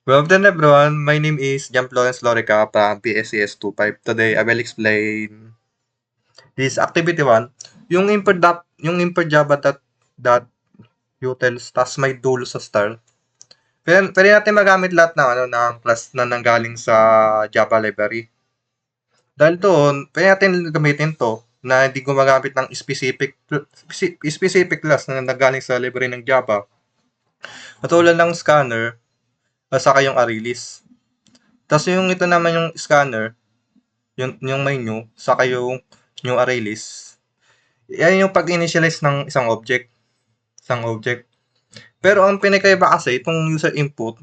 Good afternoon, everyone. My name is Jan Florence Lorica from PSCS 25. Today, I will explain this activity 1. Yung import Java dot utils tas may dulo sa star. Pwede natin magamit lahat ng class na nanggaling sa Java library. Dahil doon, pwede natin gamitin to na hindi gumagamit ng specific class na nanggaling sa library ng Java. Katulad ng scanner at saka yung array list. Tapos yung ito naman yung scanner, yung menu, saka yung array list. Yan yung pag-initialize ng isang object. Pero ang pinakaiba kasi, itong user input,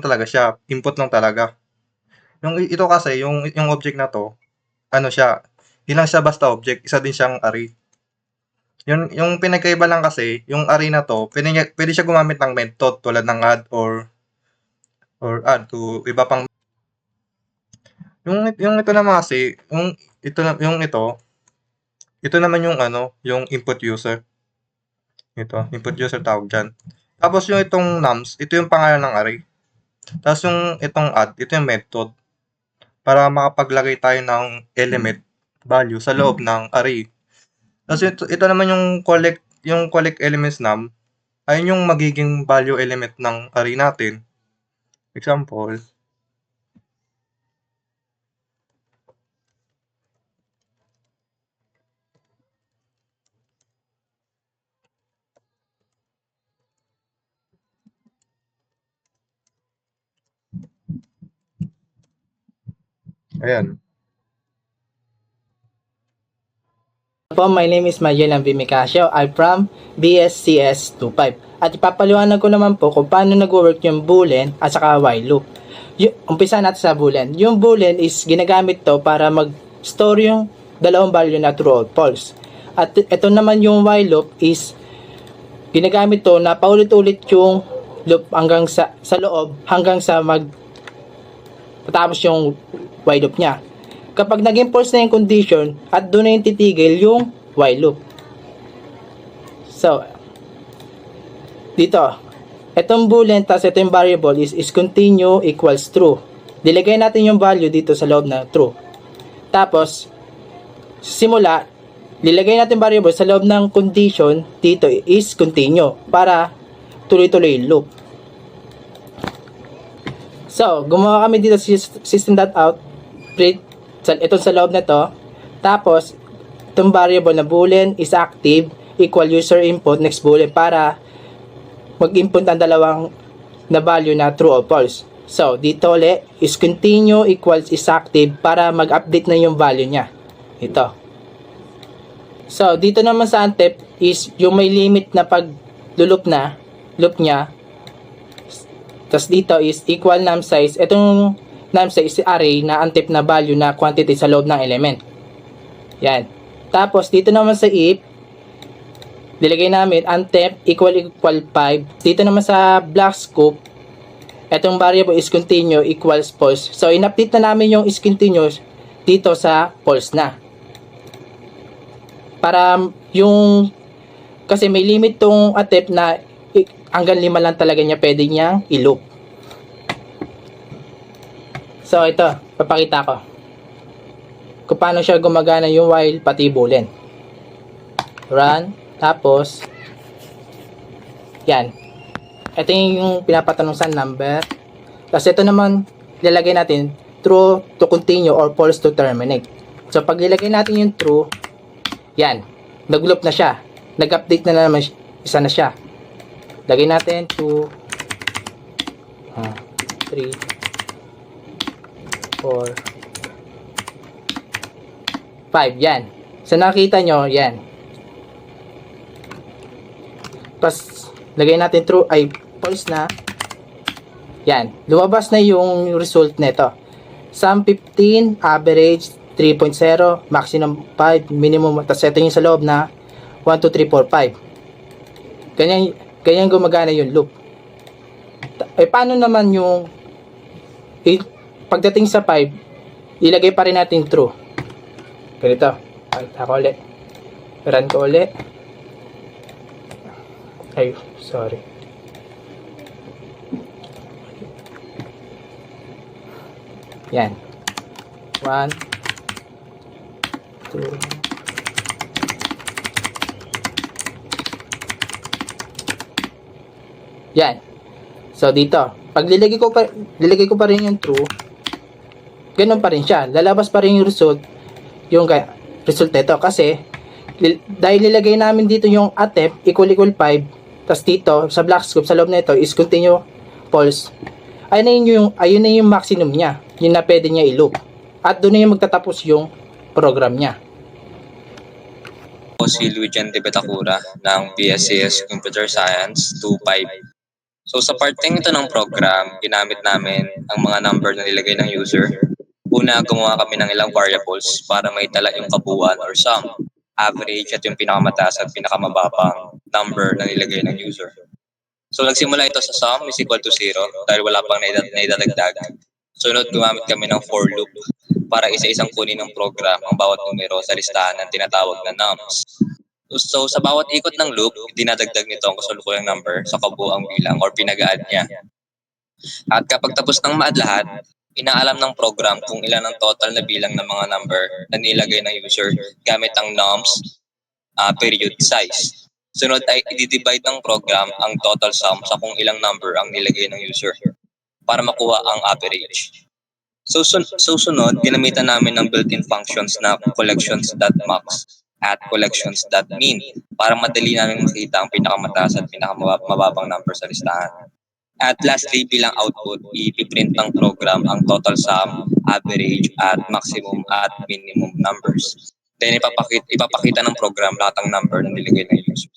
talaga siya, input lang talaga. Ito kasi, yung object na to, siya, hindi lang siya basta object, isa din siyang array. Yung pinakaiba lang kasi, yung array na to, pwede siya gumamit ng method tulad ng add or add to iba pang. Yung ito naman kasi, ito naman yung input user. Ito, input user tawag dyan. Tapos yung itong nums, ito yung pangalan ng array. Tapos yung itong add, ito yung method. Para makapaglagay tayo ng element value sa loob ng array. Tapos ito naman yung collect elements num, ayun yung magiging value element ng array natin. Example, ayan. Po, my name is Magellan V. Micasio. I'm from BSCS 25. At ipapaliwanag ko naman po kung paano nag-work yung boolean at saka while loop. Umpisa natin sa boolean. Yung boolean is ginagamit to para mag-store yung dalawang value na true or false. At ito naman yung while loop is ginagamit to na paulit-ulit yung loop hanggang sa loob hanggang sa matapos yung while loop niya. Kapag naging false na yung condition at doon na yung titigil yung while loop. So, dito, itong boolean tas ito yung variable is continue equals true. Dilagay natin yung value dito sa loob na true. Tapos, simula, lilagay natin variable sa loob ng condition dito is continue para tuloy-tuloy yung loop. So, gumawa kami dito sa system.out print ito sa loob na to. Tapos, itong variable na boolean is active equal user input next boolean para mag-input ang dalawang na value na true or false. So, dito ulit is continue equals is active para mag-update na yung value niya. Ito. So, dito naman sa untip is yung may limit na pag-loop niya. Tapos dito is equal num size. Itong num size is array na untip na value na quantity sa loob ng element. Yan. Tapos dito naman sa if, nilagay namin untip equal 5. Dito naman sa block scope, itong variable is continue equals false. So in-update na namin yung is continuous dito sa false na. Para kasi may limit tong untip na hanggang 5 lang talaga niya pwede niyang i-loop. So, ito, papakita ko kung paano siya gumagana yung while pati boolean. Run, tapos yan. Ito yung pinapatanong sa number. Tapos ito naman, ilalagay natin true to continue or false to terminate. So, pag ilagay natin yung true, yan, nag-loop na siya. Nag-update na naman, isa na siya. Lagay natin 2, 3, 4, 5. Yan. So, nakita nyo, yan. Tapos, lagay natin true, ay, false na. Yan. Lumabas na yung result nito. Sum 15, average 3.0, maximum 5, minimum. Tapos, ito yung sa loob na 1, 2, 3, 4, 5. Ganyan gumagana yung loop. Eh, paano naman yung pagdating sa 5, ilagay pa rin natin true. Ganito. Ako ulit. Run ko ulit. Ay, sorry. Yan. 1, 2, yan. So, dito. Pag nilagay ko pa rin yung true, ganun pa rin siya. Lalabas pa rin yung result, result nito. Kasi, dahil nilagay namin dito yung attempt equal 5, tas dito, sa black scope, sa loob na ito, is continue false. Ayun na yung maximum niya. Yun na pwede niya i-loop. At doon na yung magtatapos yung program niya. Ako si Luigian de Betacura ng BSCS Computer Science 25. So sa parting ito ng program, ginamit namin ang mga number na nilagay ng user. Una, gumawa kami ng ilang variables para maitala yung kabuuan or sum, average at yung pinakamataas at pinakamababang number na nilagay ng user. So nagsimula ito sa sum is equal to 0 dahil wala pang naidadagdag. Sunod, gumamit kami ng for loop para isa-isang kunin ng program ang bawat numero sa listahan ng tinatawag na nums. So sa bawat ikot ng loop, dinadagdag nito ang kasalukuyang number sa kabuuang bilang or pinag-add niya. At kapag tapos ng ma-add lahat, inaalam ng program kung ilan ang total na bilang ng mga number na nilagay ng user gamit ang nums period size. Sunod ay i-divide ng program ang total sum sa kung ilang number ang nilagay ng user para makuha ang average. So sunod, ginamitan namin ng built-in functions na collections.max at collections.min para madali namin makita ang pinakamataas at pinakamababang number sa listahan. At lastly, bilang output, ipiprint ng program ang total sum, average, at maximum at minimum numbers. Then ipapakita ng program lahat ng number na nilagay ng user.